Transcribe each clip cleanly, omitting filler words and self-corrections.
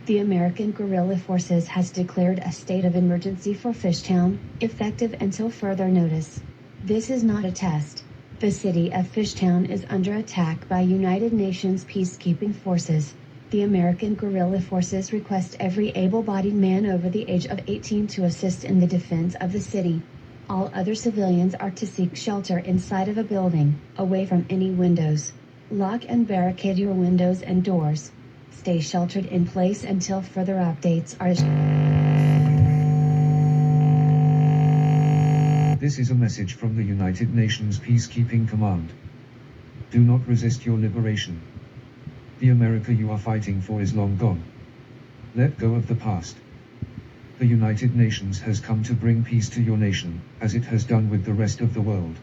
The American Guerrilla Forces has declared a state of emergency for Fishtown, effective until further notice. This is not a test. The city of Fishtown is under attack by United Nations peacekeeping forces. The American Guerrilla Forces request every able-bodied man over the age of 18 to assist in the defense of the city. All other civilians are to seek shelter inside of a building, away from any windows. Lock and barricade your windows and doors. Stay sheltered in place until further updates are issued. This is a message from the United Nations Peacekeeping Command. Do not resist your liberation. The America you are fighting for is long gone. Let go of the past. The United Nations has come to bring peace to your nation, as it has done with the rest of the world.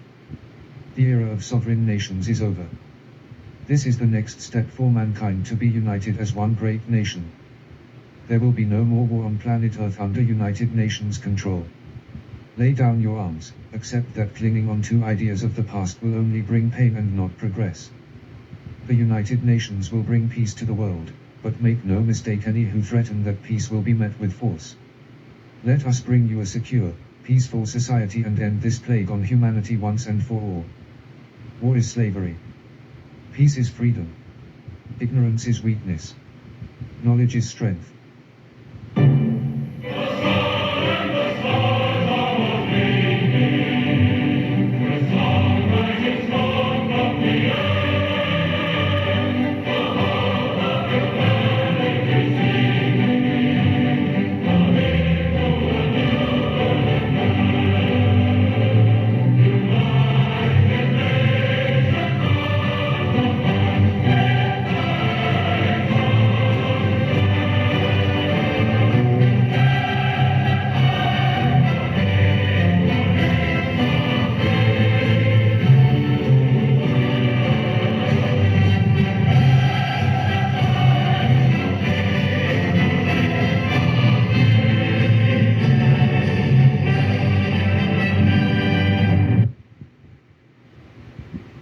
The era of sovereign nations is over. This is the next step for mankind to be united as one great nation. There will be no more war on planet Earth under United Nations control. Lay down your arms, accept that clinging on to ideas of the past will only bring pain and not progress. The United Nations will bring peace to the world, but make no mistake, any who threaten that peace will be met with force. Let us bring you a secure, peaceful society and end this plague on humanity once and for all. War is slavery. Peace is freedom. Ignorance is weakness. Knowledge is strength.